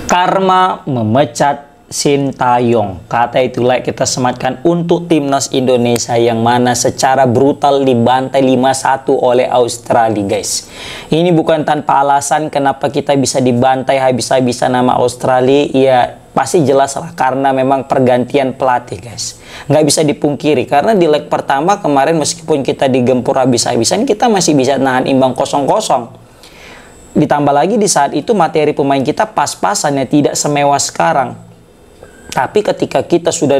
Karma memecat Sintayong. Kata itulah kita sematkan untuk timnas Indonesia yang mana secara brutal dibantai 5-1 oleh Australia, guys. Ini bukan tanpa alasan kenapa kita bisa dibantai habis-habisan nama Australia. Ya pasti jelas lah, karena memang pergantian pelatih, guys. Nggak bisa dipungkiri, karena di leg pertama kemarin meskipun kita digempur habis-habisan, kita masih bisa nahan imbang 0-0. Ditambah lagi di saat itu materi pemain kita pas-pasannya, tidak semewah sekarang. Tapi ketika kita sudah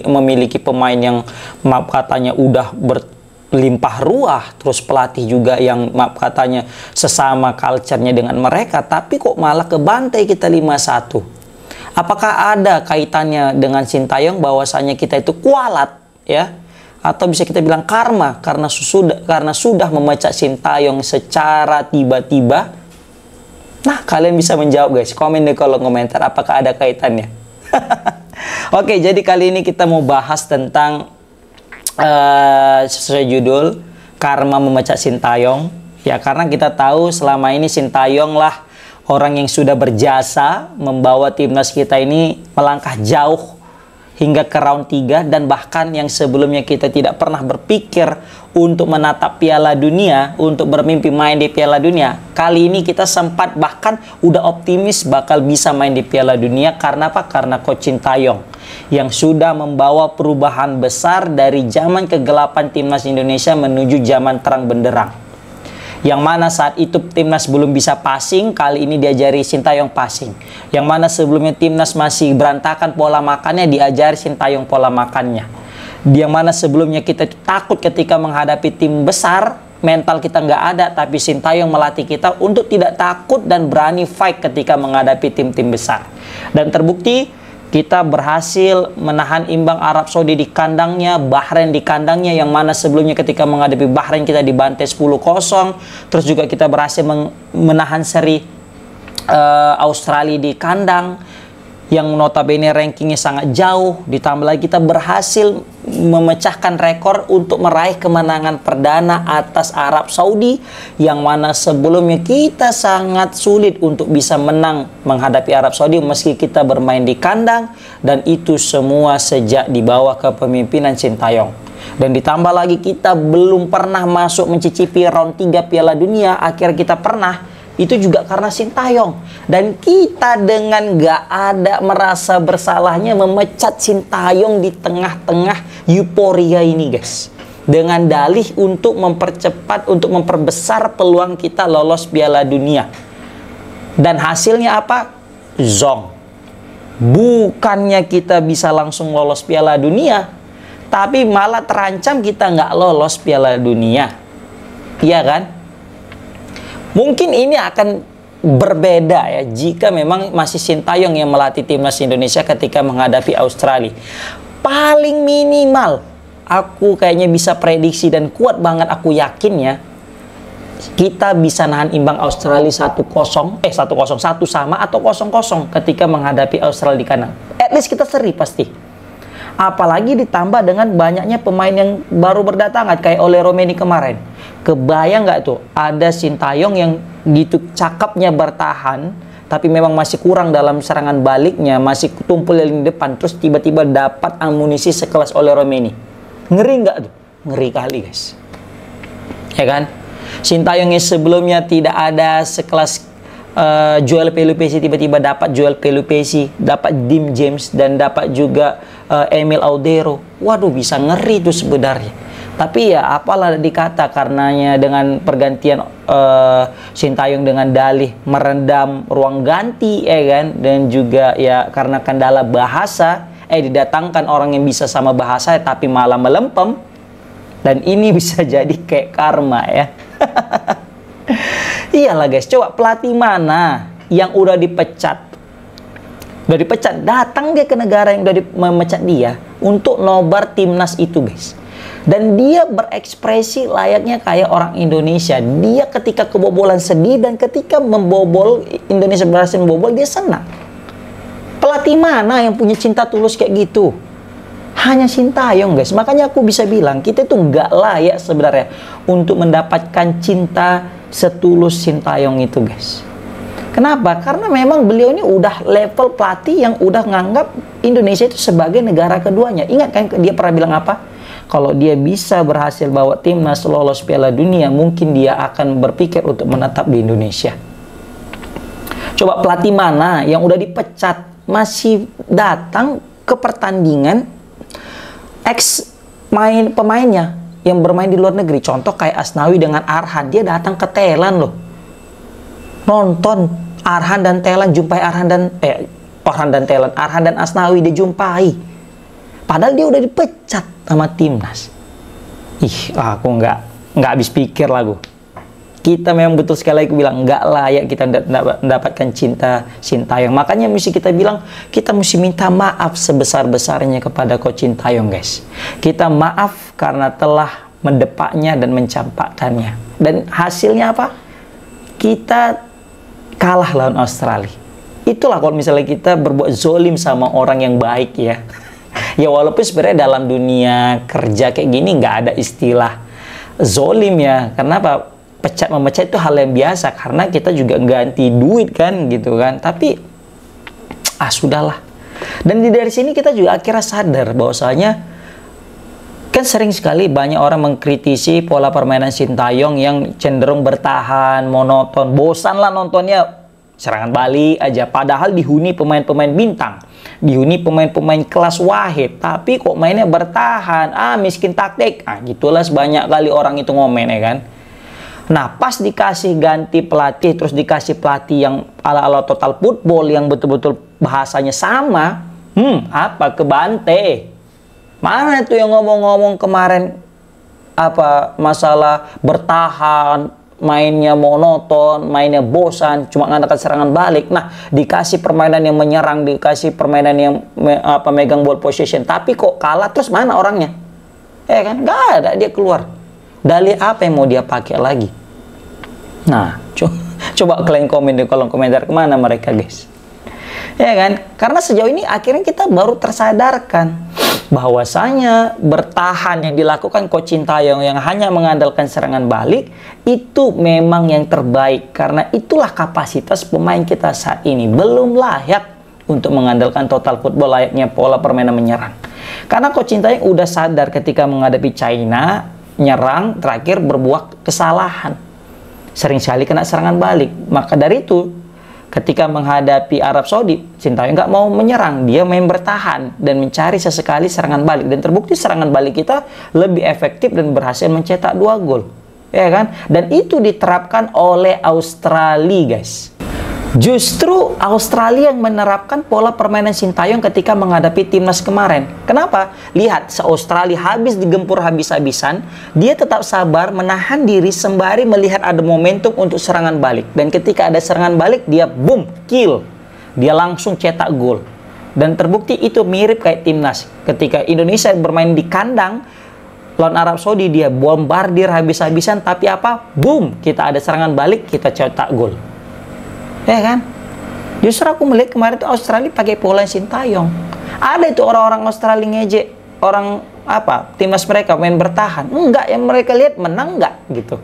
memiliki pemain yang maaf katanya udah berlimpah ruah, terus pelatih juga yang maaf katanya sesama culture-nya dengan mereka, tapi kok malah kebantai kita 5-1. Apakah ada kaitannya dengan Sintayong bahwasanya kita itu kualat, ya? Atau bisa kita bilang karma karena sudah memecat Sintayong secara tiba-tiba? Nah, kalian bisa menjawab, guys. Komen di kolom komentar apakah ada kaitannya. Oke, jadi kali ini kita mau bahas tentang sesuai judul karma memecat Sintayong. Ya, karena kita tahu selama ini Sintayong lah orang yang sudah berjasa membawa timnas kita ini melangkah jauh hingga ke round 3, dan bahkan yang sebelumnya kita tidak pernah berpikir untuk menatap Piala Dunia, untuk bermimpi main di Piala Dunia. Kali ini kita sempat bahkan udah optimis bakal bisa main di Piala Dunia. Karena apa? Karena Coach Sintayong yang sudah membawa perubahan besar dari zaman kegelapan timnas Indonesia menuju zaman terang benderang. Yang mana saat itu timnas belum bisa passing, kali ini diajari Sintayong passing. Yang mana sebelumnya timnas masih berantakan pola makannya, diajari Sintayong pola makannya. Yang mana sebelumnya kita takut ketika menghadapi tim besar, mental kita nggak ada, tapi Sintayong melatih kita untuk tidak takut dan berani fight ketika menghadapi tim-tim besar. Dan terbukti kita berhasil menahan imbang Arab Saudi di kandangnya, Bahrain di kandangnya, yang mana sebelumnya ketika menghadapi Bahrain kita dibantai 10-0. Terus juga kita berhasil menahan seri Australia di kandang, yang notabene rankingnya sangat jauh. Ditambah lagi kita berhasil memecahkan rekor untuk meraih kemenangan perdana atas Arab Saudi, yang mana sebelumnya kita sangat sulit untuk bisa menang menghadapi Arab Saudi meski kita bermain di kandang, dan itu semua sejak di bawah kepemimpinan Sintayong. Dan ditambah lagi kita belum pernah masuk mencicipi round 3 Piala Dunia, akhirnya kita pernah. Itu juga karena Sintayong. Dan kita dengan gak ada merasa bersalahnya memecat Sintayong di tengah-tengah euforia ini, guys. Dengan dalih untuk mempercepat, untuk memperbesar peluang kita lolos Piala Dunia. Dan hasilnya apa? Zong. Bukannya kita bisa langsung lolos Piala Dunia, tapi malah terancam kita nggak lolos Piala Dunia. Iya kan? Mungkin ini akan berbeda ya jika memang masih Sintayong yang melatih timnas Indonesia ketika menghadapi Australia. Paling minimal aku kayaknya bisa prediksi dan kuat banget aku yakin ya, kita bisa nahan imbang Australia 1-0 sama atau 0-0 ketika menghadapi Australia di kandang. At least kita seri pasti. Apalagi ditambah dengan banyaknya pemain yang baru berdatangan kayak Ole Romeni kemarin. Kebayang nggak tuh ada Sintayong yang gitu cakepnya bertahan, tapi memang masih kurang dalam serangan baliknya, masih tumpul di lini depan, terus tiba-tiba dapat amunisi sekelas Ole Romeni. Ngeri nggak tuh? Ngeri kali, guys. Ya kan? Sintayong yang sebelumnya tidak ada sekelas Joel Pelupesi, tiba-tiba dapat Joel Pelupesi, dapat Dim James, dan dapat juga Emil Audero. Waduh, bisa ngeri tuh sebenarnya. Tapi ya apalah dikata, karenanya dengan pergantian Sintayong dengan dalih merendam ruang ganti, kan, dan juga ya karena kendala bahasa, didatangkan orang yang bisa sama bahasa tapi malah melempem, dan ini bisa jadi kayak karma ya. Iyalah guys, coba pelatih mana yang udah dipecat, datang dia ke negara yang udah memecat dia untuk nobar timnas itu, guys. Dan dia berekspresi layaknya kayak orang Indonesia. Dia ketika kebobolan sedih, dan ketika membobol, Indonesia berhasil membobol, dia senang. Pelatih mana yang punya cinta tulus kayak gitu? Hanya Sintayong, guys. Makanya aku bisa bilang kita itu nggak layak sebenarnya untuk mendapatkan cinta setulus Sintayong itu, guys. Kenapa? Karena memang beliau ini udah level pelatih yang udah nganggap Indonesia itu sebagai negara keduanya. Ingat kan dia pernah bilang apa? Kalau dia bisa berhasil bawa timnas lolos Piala Dunia, mungkin dia akan berpikir untuk menetap di Indonesia. Coba pelatih mana yang udah dipecat masih datang ke pertandingan pemainnya yang bermain di luar negeri? Contoh kayak Asnawi dengan Arhan, dia datang ke Thailand loh, nonton Arhan dan Thailand, jumpai Arhan dan Asnawi dia jumpai, padahal dia udah dipecat sama timnas. Aku nggak habis pikir lagu. Kita memang betul sekali lagi bilang nggak layak kita mendapatkan cinta Sintayong. Makanya mesti kita bilang kita mesti minta maaf sebesar-besarnya kepada Coach Sintayong, guys. Kita maaf karena telah mendepaknya dan mencampakkannya. Dan hasilnya apa? Kita kalah lawan Australia. Itulah kalau misalnya kita berbuat zolim sama orang yang baik ya. Ya walaupun sebenarnya dalam dunia kerja kayak gini nggak ada istilah zolim ya. Karena apa? Pecat memecat itu hal yang biasa karena kita juga ganti duit kan gitu kan. Tapi sudahlah. Dan dari sini kita juga akhirnya sadar bahwasanya kan sering sekali banyak orang mengkritisi pola permainan Sintayong yang cenderung bertahan, monoton, bosan lah nontonnya, serangan balik aja. Padahal dihuni pemain-pemain bintang, dihuni pemain-pemain kelas Wahid, tapi kok mainnya bertahan, miskin taktik. Gitulah banyak kali orang itu ngomen ya kan. Nah, pas dikasih ganti pelatih, terus dikasih pelatih yang ala-ala total football yang betul-betul bahasanya sama, kebante. Mana tuh yang ngomong-ngomong kemarin apa masalah bertahan, mainnya monoton, mainnya bosan, cuma ngandalkan serangan balik. Nah, dikasih permainan yang menyerang, dikasih permainan yang megang ball possession, tapi kok kalah, terus mana orangnya? Ya kan, nggak ada dia keluar. Dalih apa yang mau dia pakai lagi? Nah, coba kalian komen di kolom komentar kemana mereka, guys. Ya kan? Karena sejauh ini akhirnya kita baru tersadarkan bahwasanya bertahan yang dilakukan Coach Sintayong yang hanya mengandalkan serangan balik itu memang yang terbaik, karena itulah kapasitas pemain kita saat ini belum layak untuk mengandalkan total football layaknya pola permainan menyerang. Karena Coach Sintayong udah sadar ketika menghadapi China, nyerang terakhir berbuah kesalahan, sering sekali kena serangan balik. Maka dari itu ketika menghadapi Arab Saudi, Sintayong nggak mau menyerang, dia main bertahan dan mencari sesekali serangan balik, dan terbukti serangan balik kita lebih efektif dan berhasil mencetak 2 gol, ya kan? Dan itu diterapkan oleh Australia, guys. Justru Australia yang menerapkan pola permainan Sintayong ketika menghadapi timnas kemarin. Kenapa? Lihat, se-Australia habis digempur habis-habisan, dia tetap sabar menahan diri sembari melihat ada momentum untuk serangan balik. Dan ketika ada serangan balik, dia boom, kill. Dia langsung cetak gol. Dan terbukti itu mirip kayak timnas. Ketika Indonesia bermain di kandang lawan Arab Saudi, dia bombardir habis-habisan, tapi apa? Boom, kita ada serangan balik, kita cetak gol. Ya kan? Justru aku melihat kemarin itu Australia pakai pola Sintayong. Ada itu orang-orang Australia ngejek orang timnas mereka main bertahan. Enggak, yang mereka lihat menang enggak gitu.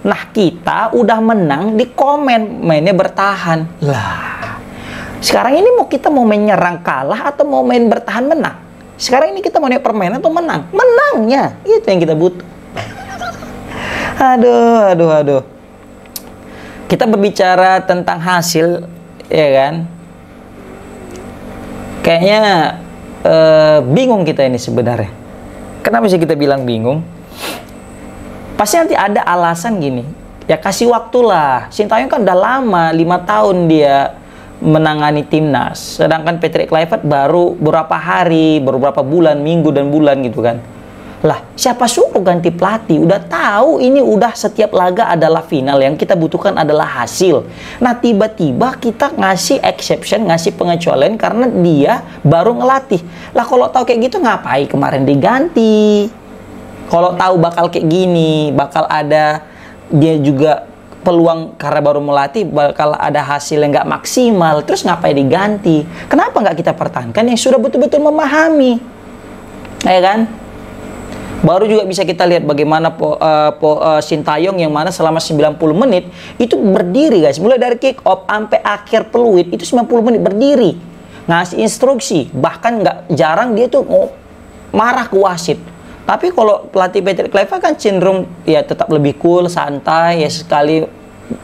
Nah, kita udah menang di komen mainnya bertahan. Lah, sekarang ini kita mau menyerang kalah atau mau main bertahan menang? Sekarang ini kita mau naik permainan atau menang? Menangnya, itu yang kita butuh. Aduh. Kita berbicara tentang hasil, ya kan? Kayaknya bingung kita ini sebenarnya. Kenapa sih kita bilang bingung? Pasti nanti ada alasan gini. Ya kasih waktulah. Sintayong kan udah lama, 5 tahun dia menangani timnas. Sedangkan Patrick Kluivert baru beberapa hari, beberapa bulan, minggu dan bulan gitu kan. Lah, siapa suruh ganti pelatih? Udah tahu ini udah setiap laga adalah final, yang kita butuhkan adalah hasil. Nah, tiba-tiba kita ngasih exception, ngasih pengecualian karena dia baru ngelatih. Lah, kalau tahu kayak gitu ngapain kemarin diganti? Kalau tahu bakal kayak gini, bakal ada dia juga peluang karena baru melatih, bakal ada hasil yang nggak maksimal, terus ngapain diganti? Kenapa nggak kita pertahankan yang sudah betul-betul memahami? Ya kan? Baru juga bisa kita lihat bagaimana Sintayong yang mana selama 90 menit itu berdiri guys. Mulai dari kick off sampai akhir peluit itu 90 menit berdiri. Ngasih instruksi. Bahkan nggak jarang dia tuh mau marah ke wasit. Tapi kalau pelatih Patrick Kluivert kan cenderung ya tetap lebih cool, santai, ya sekali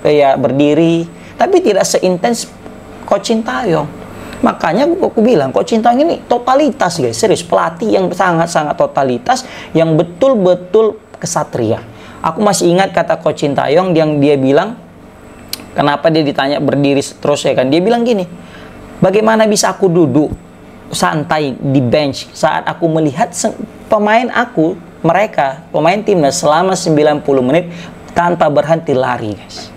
ya berdiri. Tapi tidak seintens Coach Sintayong. Makanya aku bilang Coach Sintayong ini totalitas guys, serius, pelatih yang sangat-sangat totalitas, yang betul-betul kesatria. Aku masih ingat kata Coach Sintayong yang dia bilang, kenapa dia ditanya berdiri terus ya kan, dia bilang gini, bagaimana bisa aku duduk santai di bench saat aku melihat pemain aku, mereka pemain timnas selama 90 menit tanpa berhenti lari guys.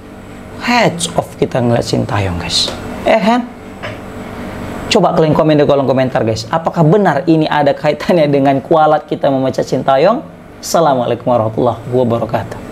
Heads off kita ngeliat Sintayong guys, kan? Coba kalian komen di kolom komentar guys, apakah benar ini ada kaitannya dengan kualat kita memecah Sintayong? Assalamualaikum warahmatullahi wabarakatuh.